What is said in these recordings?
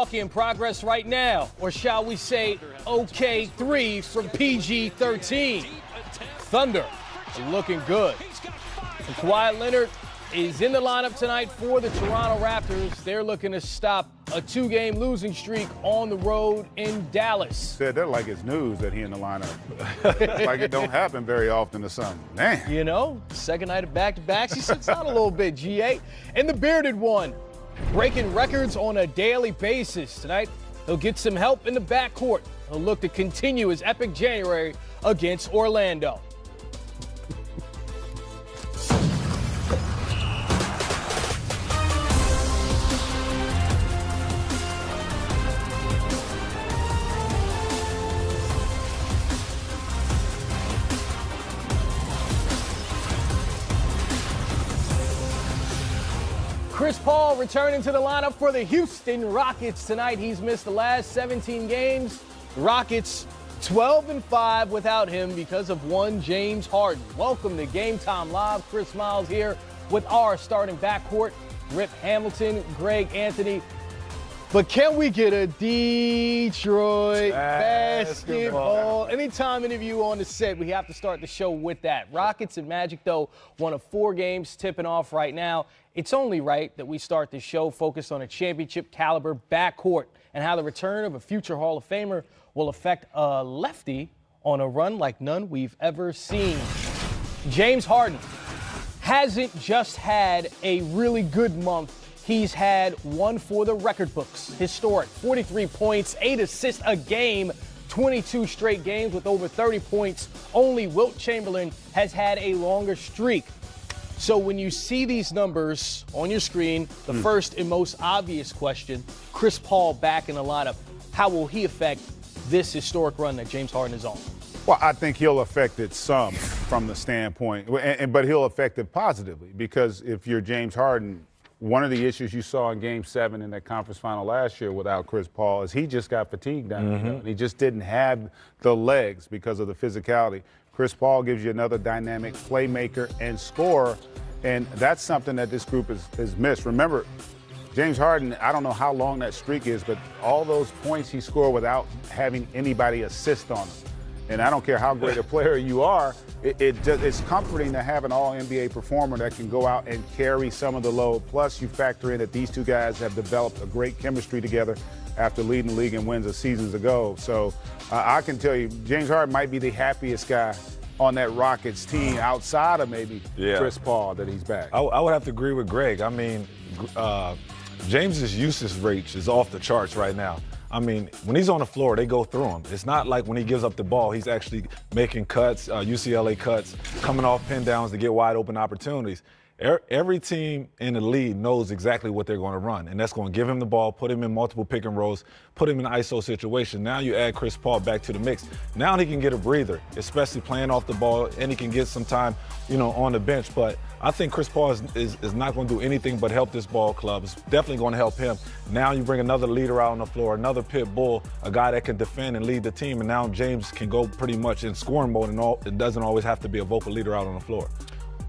In progress right now, or shall we say OK3 from PG-13. Thunder looking good. And Kawhi Leonard is in the lineup tonight for the Toronto Raptors. They're looking to stop a 2-game losing streak on the road in Dallas. Said that like it's news that he in the lineup. Like it don't happen very often or something. Man. You know, second night of back-to-backs, he sits out a little bit, GA. And the bearded one, breaking records on a daily basis. Tonight, he'll get some help in the backcourt. He'll look to continue his epic January against Orlando. Chris Paul returning to the lineup for the Houston Rockets tonight. He's missed the last 17 games. The Rockets 12-5 without him because of one James Harden. Welcome to Game Time Live. Chris Miles here with our starting backcourt, Rip Hamilton, Greg Anthony. But can we get a Detroit basketball? Anytime any of you on the set, we have to start the show with that. Rockets and Magic, though, one of 4 games tipping off right now. It's only right that we start the show focused on a championship-caliber backcourt and how the return of a future Hall of Famer will affect a lefty on a run like none we've ever seen. James Harden hasn't just had a really good month. He's had one for the record books. Historic 43 points, 8 assists a game, 22 straight games with over 30 points. Only Wilt Chamberlain has had a longer streak. So when you see these numbers on your screen, the first and most obvious question, Chris Paul back in the lineup, how will he affect this historic run that James Harden is on? Well, I think he'll affect it some from the standpoint, but he'll affect it positively because if you're James Harden, one of the issues you saw in Game 7 in that conference final last year without Chris Paul is he just got fatigued down there. He just didn't have the legs because of the physicality. Chris Paul gives you another dynamic playmaker and scorer, and that's something that this group has missed. Remember, James Harden, I don't know how long that streak is, but all those points he scored without having anybody assist on him. And I don't care how great a player you are, it's comforting to have an all-NBA performer that can go out and carry some of the load. Plus, you factor in that these two guys have developed a great chemistry together after leading the league in wins seasons ago. So I can tell you, James Harden might be the happiest guy on that Rockets team outside of maybe Chris Paul that he's back. I would have to agree with Greg. I mean, James's usage rate is off the charts right now. I mean, when he's on the floor, they go through him. It's not like when he gives up the ball, he's actually making cuts, UCLA cuts, coming off pin downs to get wide open opportunities. Every team in the league knows exactly what they're going to run, and that's going to give him the ball, put him in multiple pick and rolls, put him in an ISO situation. Now you add Chris Paul back to the mix. Now he can get a breather, especially playing off the ball, and he can get some time, on the bench. But I think Chris Paul is not going to do anything but help this ball club. It's definitely going to help him. Now you bring another leader out on the floor, another pit bull, a guy that can defend and lead the team, and now James can go pretty much in scoring mode, and it doesn't always have to be a vocal leader out on the floor.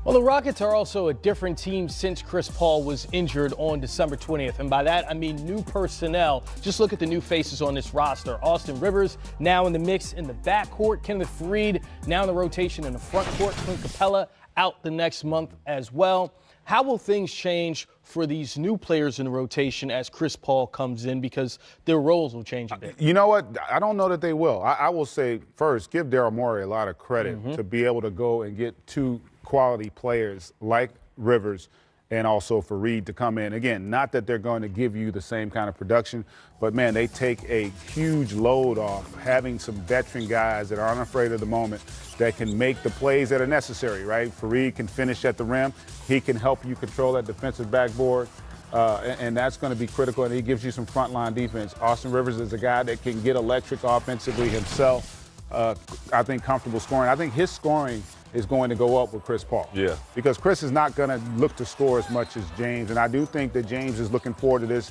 Well, the Rockets are also a different team since Chris Paul was injured on December 20th. And by that, I mean new personnel. Just look at the new faces on this roster. Austin Rivers now in the mix in the backcourt. Kenneth Faried now in the rotation in the front court. Clint Capella out the next month as well. How will things change for these new players in the rotation as Chris Paul comes in, because their roles will change a bit? You know what? I don't know that they will. I will say, first, give Daryl Morey a lot of credit to be able to go and get 2 quality players like Rivers and also Faried to come in. Again, not that they're going to give you the same kind of production, but, man, they take a huge load off having some veteran guys that are unafraid of the moment that can make the plays that are necessary, right? Faried can finish at the rim. He can help you control that defensive backboard, and that's going to be critical, and he gives you some frontline defense. Austin Rivers is a guy that can get electric offensively himself. I think comfortable scoring. I think his scoring is going to go up with Chris Paul. Yeah. Because Chris is not going to look to score as much as James, and I do think that James is looking forward to this,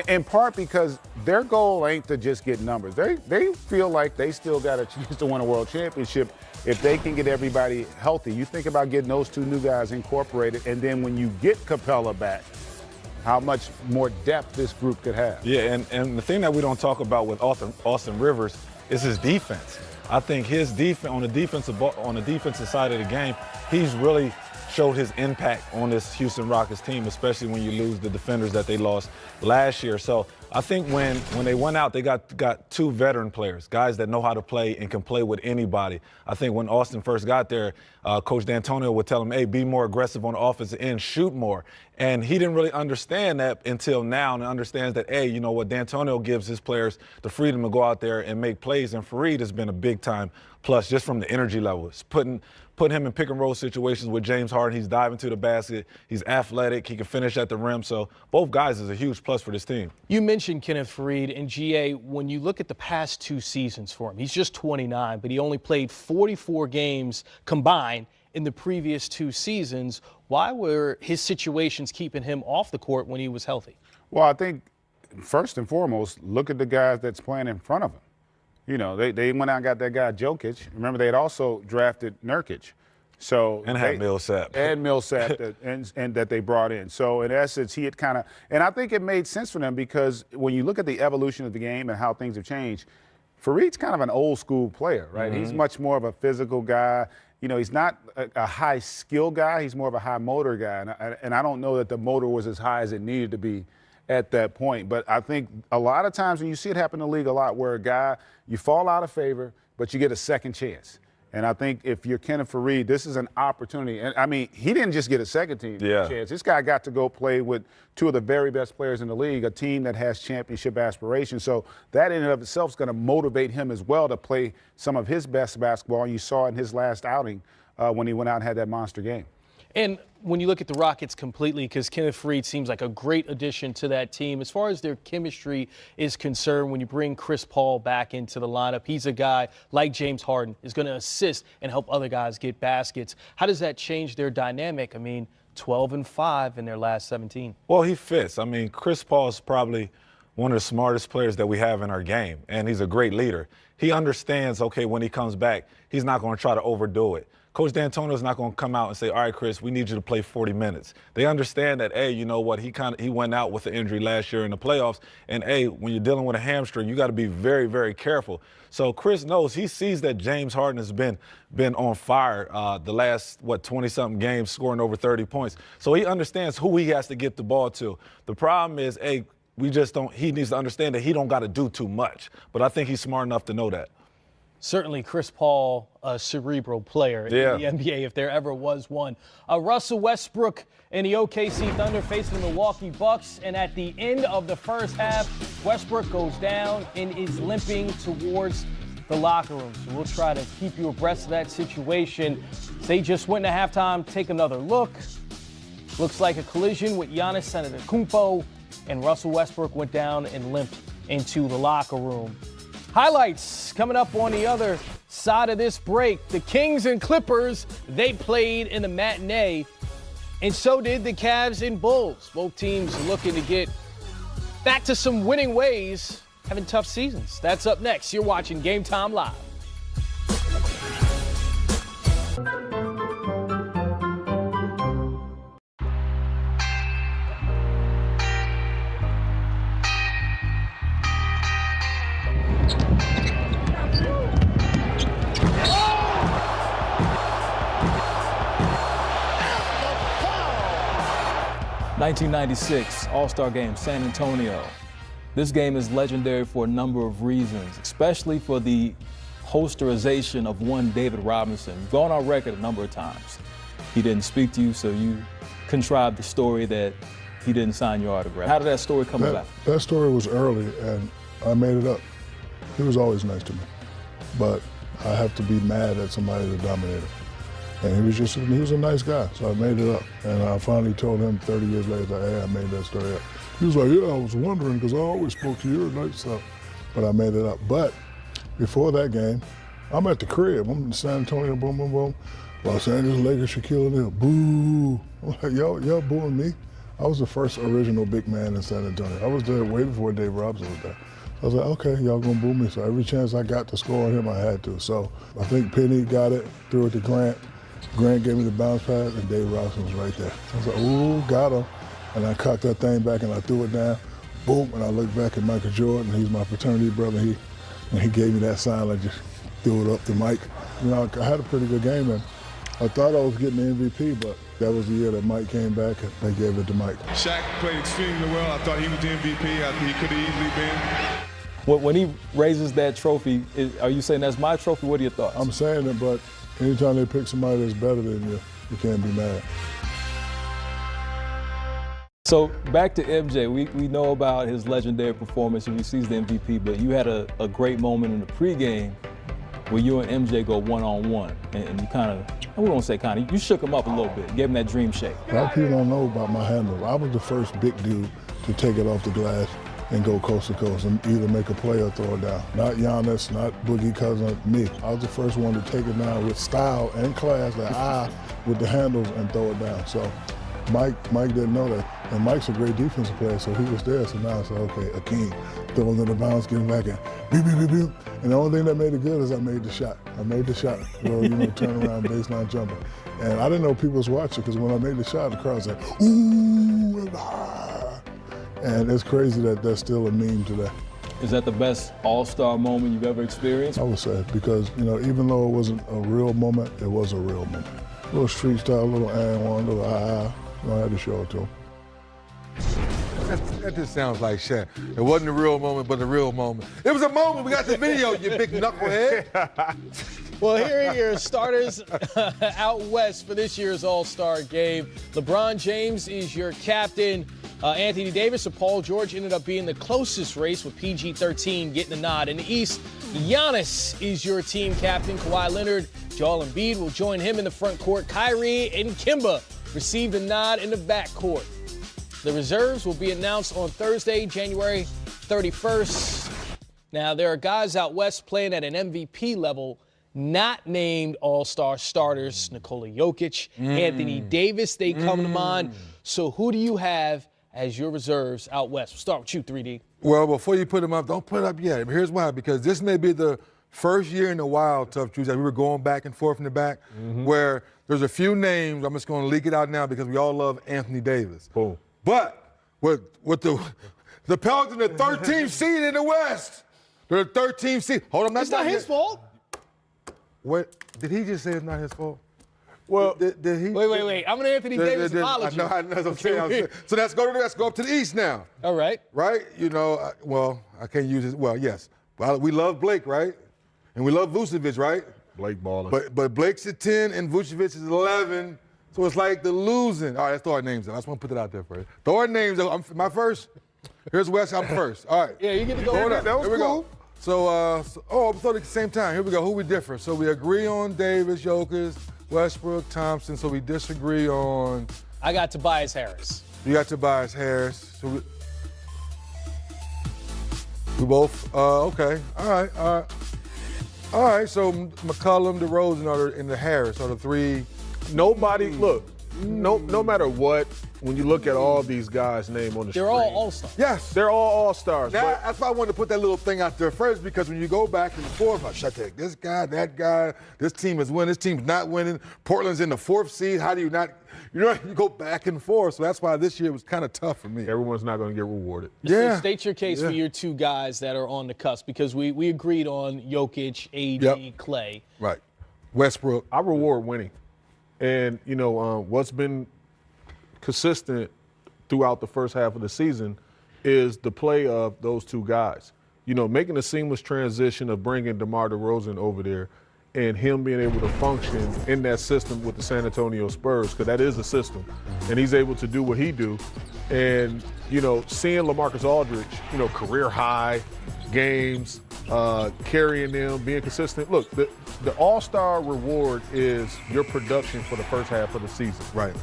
in part because their goal ain't to just get numbers. They feel like they still got a chance to win a world championship if they can get everybody healthy. You think about getting those 2 new guys incorporated, and then when you get Capella back, how much more depth this group could have. Yeah, and the thing that we don't talk about with Austin Rivers is his defense. I think his defense on the defensive side of the game, he's really showed his impact on this Houston Rockets team, especially when you lose the defenders that they lost last year. So I think when they went out, they got two veteran players, guys that know how to play and can play with anybody. I think when Austin first got there, Coach D'Antonio would tell him, hey, be more aggressive on the offensive end, shoot more. And he didn't really understand that until now, and understands that, hey, you know what, D'Antonio gives his players the freedom to go out there and make plays. And Fareed has been a big-time plus just from the energy level. It's putting him in pick-and-roll situations with James Harden. He's diving to the basket. He's athletic. He can finish at the rim. So both guys is a huge plus for this team. You mentioned Kenneth Fareed, and GA, when you look at the past 2 seasons for him, he's just 29, but he only played 44 games combined in the previous 2 seasons. Why were his situations keeping him off the court when he was healthy? Well, I think first and foremost, look at the guys that's playing in front of him. You know, they went out and got that guy Jokic. Remember, they had also drafted Nurkic. So and had Millsap. And Millsap and that they brought in. So in essence, he had kind of – and I think it made sense for them because when you look at the evolution of the game and how things have changed, Fareed's kind of an old school player, right? Mm-hmm. He's much more of a physical guy. You know, he's not a high skill guy. He's more of a high motor guy. And I don't know that the motor was as high as it needed to be at that point. But I think a lot of times when you see it happen in the league a lot where a guy, you fall out of favor, but you get a second chance. And I think if you're Kenneth Fareed, this is an opportunity. And, I mean, he didn't just get a second team chance. This guy got to go play with 2 of the very best players in the league, a team that has championship aspirations. So that in and of itself is going to motivate him as well to play some of his best basketball. And you saw in his last outing when he went out and had that monster game. And when you look at the Rockets completely, because Kenneth Fareed seems like a great addition to that team, as far as their chemistry is concerned, when you bring Chris Paul back into the lineup, he's a guy like James Harden, is going to assist and help other guys get baskets. How does that change their dynamic? I mean, 12-5 in their last 17. Well, he fits. I mean, Chris Paul is probably one of the smartest players that we have in our game, and he's a great leader. He understands, okay, when he comes back, he's not going to try to overdo it. Coach D'Antonio is not going to come out and say, all right, Chris, we need you to play 40 minutes. They understand that, hey, you know what, he went out with an injury last year in the playoffs, and, hey, when you're dealing with a hamstring, you got to be very, very careful. So Chris knows, he sees that James Harden has been on fire the last, 20-something games, scoring over 30 points. So he understands who he has to get the ball to. The problem is, hey, he needs to understand that he don't got to do too much. But I think he's smart enough to know that. Certainly Chris Paul, a cerebral player in the NBA, if there ever was one. Russell Westbrook and the OKC Thunder facing the Milwaukee Bucks. And at the end of the first half, Westbrook goes down and is limping towards the locker room. So we'll try to keep you abreast of that situation. They just went into halftime. Take another look. Looks like a collision with Giannis Antetokounmpo, and Russell Westbrook went down and limped into the locker room. Highlights coming up on the other side of this break. The Kings and Clippers, they played in the matinee, and so did the Cavs and Bulls. Both teams looking to get back to some winning ways, having tough seasons. That's up next. You're watching Game Time Live. '96 All-Star Game, San Antonio. This game is legendary for a number of reasons, especially for the holsterization of one David Robinson. You've gone on record a number of times. He didn't speak to you, so you contrived the story that he didn't sign your autograph. How did that story come about? That story was early, and I made it up. He was always nice to me, but I have to be mad at somebody that dominated. And he was a nice guy, so I made it up. And I finally told him 30 years later, hey, I made that story up. He was like, yeah, I was wondering, because I always spoke to you at night stuff. But I made it up. But before that game, I'm at the crib. I'm in San Antonio, boom, boom, boom. Los Angeles Lakers, Shaquille O'Neal, boo. I'm like, y'all booing me? I was the first original big man in San Antonio. I was there way before Dave Robinson was there. I was like, okay, y'all gonna boo me. So every chance I got to score on him, I had to. So I think Penny got it, threw it to Grant. Grant gave me the bounce pass, and Dave Robinson was right there. I was like, ooh, got him. And I caught that thing back and I threw it down. Boom, and I looked back at Michael Jordan. He's my fraternity brother. When he gave me that sign, I just threw it up to Mike. You know, I had a pretty good game, and I thought I was getting the MVP, but that was the year that Mike came back and they gave it to Mike. Shaq played extremely well. I thought he was the MVP. I think he could have easily been. When he raises that trophy, are you saying that's my trophy? What are your thoughts? I'm saying it, but anytime they pick somebody that's better than you, you can't be mad. So back to MJ, we know about his legendary performance and he sees the MVP, but you had a great moment in the pregame where you and MJ go one-on-one, and you kind of, we won't say kind of, you shook him up a little bit, gave him that dream shake. A lot of people don't know about my handle. I was the first big dude to take it off the glass and go coast to coast and either make a play or throw it down. Not Giannis, not Boogie Cousins, me. I was the first one to take it down with style and class, that eye with the handles and throw it down. So Mike didn't know that. And Mike's a great defensive player, so he was there. So now I said, okay, Akeem, throwing in the bounce, getting back in, beep, beep, beep, beep. And the only thing that made it good is I made the shot. Well, you know, turn around, baseline jumper. And I didn't know people was watching because when I made the shot, the crowd said, ooh, and ah. And it's crazy that that's still a meme today. Is that the best all-star moment you've ever experienced? I would say, because, you know, even though it wasn't a real moment, it was a real moment. A little street style, a little and one, a little I had to show it to him. That just sounds like Shaq. It wasn't a real moment, but a real moment. It was a moment. We got the video, you big knucklehead. Well, here are your starters out west for this year's All-Star game. LeBron James is your captain. Anthony Davis or Paul George ended up being the closest race with PG-13 getting the nod. In the East, Giannis is your team captain. Kawhi Leonard, Joel Embiid will join him in the front court. Kyrie and Kimba received a nod in the backcourt. The reserves will be announced on Thursday, January 31st. Now, there are guys out west playing at an MVP level not named All-Star starters. Nikola Jokic, Anthony Davis, they come to mind. So who do you have as your reserves out west? We'll start with you, 3D. Well, before you put them up, don't put it up yet. Here's why, because this may be the first year in a while, Tough Truth, that we were going back and forth in the back, where there's a few names. I'm just going to leak it out now because we all love Anthony Davis. Boom. But with the Pelicans, the 13th seed in the West, they're the 13th seed. Hold on, It's not his fault. What did he just say? It's not his fault. Well, did he? Wait. I'm an Anthony Davis apology. I know. That's what I'm saying. So let's go up to the East now. All right. Right? You know, well, I can't use it. Well, yes. Well, we love Blake, right? And we love Vucevic, right? Blake baller. But Blake's at 10 and Vucevic is 11. So it's like the losing. All right, let's throw our names out. I just want to put that out there first. Throw our names out. I'm my first. Here's Wes. I'm first. All right. Yeah, you get to go. Hold up. That was Here we cool. go. So, I'm throwing at the same time. Here we go. Who we differ? So we agree on Davis, Jokic, Westbrook, Thompson. So we disagree on. I got Tobias Harris. You got Tobias Harris. So we both. Okay. All right. So McCollum, DeRozan, and the Harris are the three. Nobody, look, no matter what, when you look at all these guys' name on the They're screen, all All-Stars. Yes. they're all all-stars. Now, that's why I wanted to put that little thing out there first, because when you go back and forth, like, this guy, that guy, this team is winning, this team's not winning, Portland's in the 4th seed, how do you not, you go back and forth. So that's why this year was kind of tough for me. Everyone's not going to get rewarded. So state your case for your two guys that are on the cusp, because we agreed on Jokic, AD, Clay. Right. Westbrook. I reward winning. And, what's been consistent throughout the first half of the season is the play of those two guys. Making a seamless transition of bringing DeMar DeRozan over there and him being able to function in that system with the San Antonio Spurs, because that is a system. And he's able to do what he do. And, seeing LaMarcus Aldridge, career high games, carrying them, being consistent. Look, the All-Star reward is your production for the first half of the season. Right.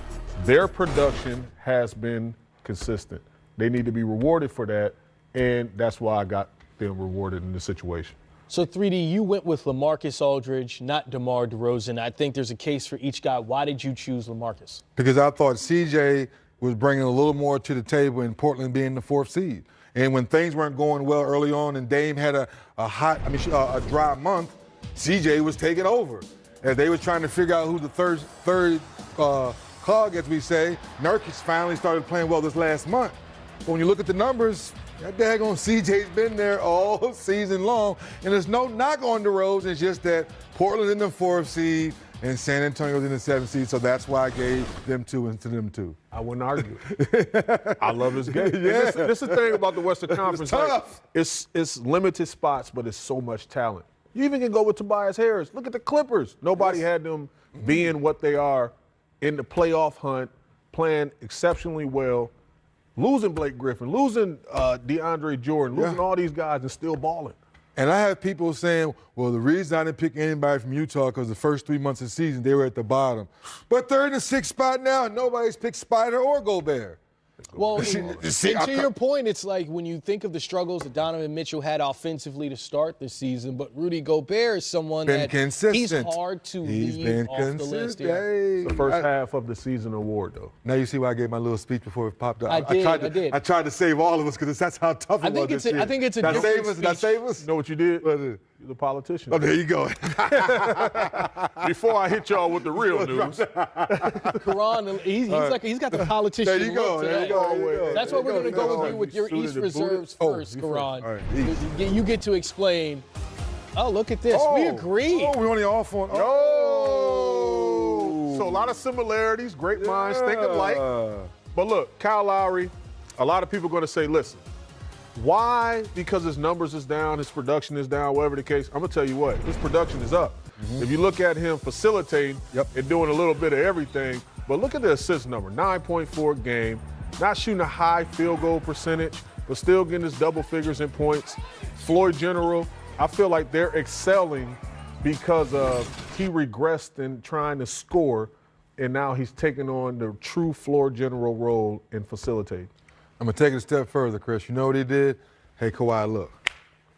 Their production has been consistent. They need to be rewarded for that, and that's why I got them rewarded in this situation. So 3D, you went with LaMarcus Aldridge, not DeMar DeRozan. I think there's a case for each guy. Why did you choose LaMarcus? Because I thought CJ was bringing a little more to the table in Portland being the 4th seed. And when things weren't going well early on and Dame had a dry month, CJ was taking over. As they was trying to figure out who the third clog, as we say. Nurkic finally started playing well this last month. But when you look at the numbers, that daggone CJ's been there all season long. And there's no knock on DeRozan. It's just that Portland's in the 4th seed and San Antonio's in the 7th seed. So that's why I gave them 2 and to them 2. I wouldn't argue. I love his game. Yeah. This is the thing about the Western Conference. It's tough. It's limited spots, but it's so much talent. You even can go with Tobias Harris. Look at the Clippers. Nobody had them being what they are in the playoff hunt, playing exceptionally well, losing Blake Griffin, losing DeAndre Jordan, losing all these guys and still balling. And I have people saying, well, the reason I didn't pick anybody from Utah because the first 3 months of the season, they were at the bottom. But they're in the 6th spot now, and nobody's picked Spider or Gobert. Well, and to your point, it's like when you think of the struggles that Donovan Mitchell had offensively to start this season, but Rudy Gobert is someone that he's hard to leave off the list. Yeah. It's the first half of the season award, though. Now you see why I gave my little speech before it popped up. I did. I tried to save all of us because that's how tough it was this year. I think it's a Did I different save us? speech. Did I save us? You know what you did? What is it? You're the politician. Oh, there you go. Before I hit y'all with the real news. Karan, he's got the politician There you go. look There today. you go. That's why we're going to go with you with your East reserves first, Karan. All right. You get to explain. Oh, look at this. We agree. Oh, we're only off on. Oh! So a lot of similarities, great minds think alike. But look, Kyle Lowry, a lot of people are going to say, listen, why? Because his numbers is down, his production is down, whatever the case. I'm going to tell you what, his production is up. If you look at him facilitating and doing a little bit of everything, but look at the assist number, 9.4 a game, not shooting a high field goal percentage, but still getting his double figures in points. Floor general, I feel like they're excelling because of he regressed in trying to score, and now he's taking on the true floor general role in facilitating. I'm going to take it a step further, Chris. You know what he did? Hey, Kawhi, look.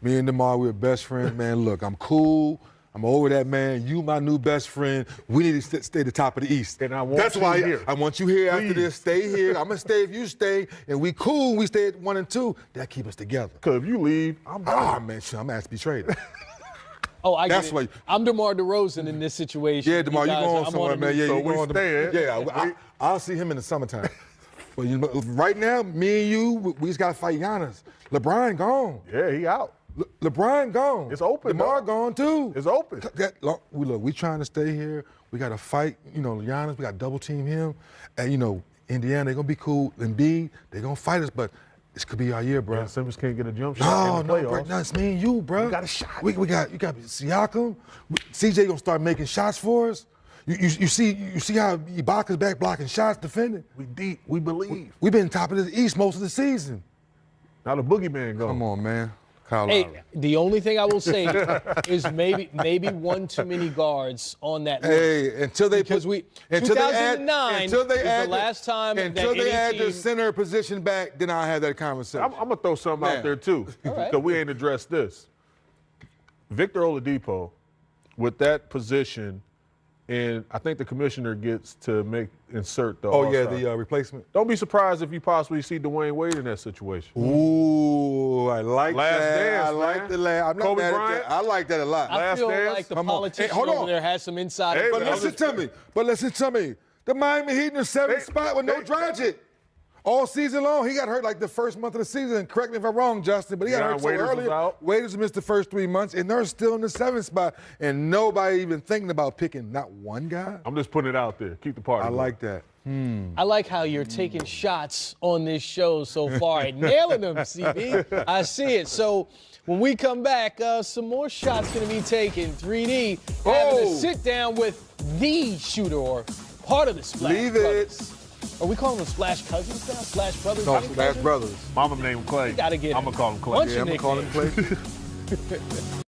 Me and DeMar, we're best friends, man. Look, I'm cool. I'm over that, man. You my new best friend. We need to stay at the top of the East. And I want you here. I want you here after this. Stay here. I'm going to stay if you stay. And we cool. We stay at 1 and 2. That keep us together. Because if you leave, I'm done. Ah, man, sure, I'm going to have to be traded. I That's get why it. I'm DeMar DeRozan in this situation. Yeah, DeMar, you going somewhere, man. Yeah, so you we going staying. Yeah, I'll see him in the summertime. But right now, me and you, we just got to fight Giannis. LeBron gone. Yeah, he out. LeBron gone. It's open. DeMar gone too. It's open. Look, we trying to stay here. We got to fight, Giannis. We got to double team him. And, Indiana, they're going to be cool. Embiid, they're going to fight us. But this could be our year, bro. Yeah, Simmons can't get a jump shot in the playoffs. Bro, no, it's me and you, bro. We got a shot. You got Siakam. CJ going to start making shots for us. You see how Ibaka's back blocking shots, defending. We deep. We believe. We've been top of the East most of the season. Now the boogeyman goes. Come on, man. Kyle Hey, Lowry. the only thing I will say is maybe one too many guards on that list. Hey, until they because put, 2009 is the last time until that they any add team, the center position back, then I'll have that conversation. I'm going to throw something out there, too, because we ain't addressed this. Victor Oladipo, with that position, and I think the commissioner gets to insert the All-Star. The replacement. Don't be surprised if you possibly see Dwayne Wade in that situation. Ooh, I like Last that. Dance, I like man. the last. I'm not Kobe mad at Bryant. that. I like that a lot. I feel Dance. like the Come on. politician Hey, hold over on. there has some inside Hey, But information. listen to me. The Miami Heat in the 7th spot with no Dragic. All season long, he got hurt like the first month of the season. Correct me if I'm wrong, Justin, but he got hurt so Waiters early. was out. Waiters missed the first 3 months, and they're still in the 7th spot, and nobody even thinking about picking not one guy. I'm just putting it out there. Keep the party I going. like that. I like how you're taking shots on this show so far and nailing them, CB. I see it. So when we come back, some more shots going to be taken. 3D having a sit down with the shooter or part of the Splash Leave Brothers. it. Are we calling them Splash Cousins now? Splash Brothers? No, Honey Splash Cousins? Brothers. Mama named Clay. Gotta get I'm going to call him Clay. Bunch Yeah, of I'm going to call him nicknames. Clay.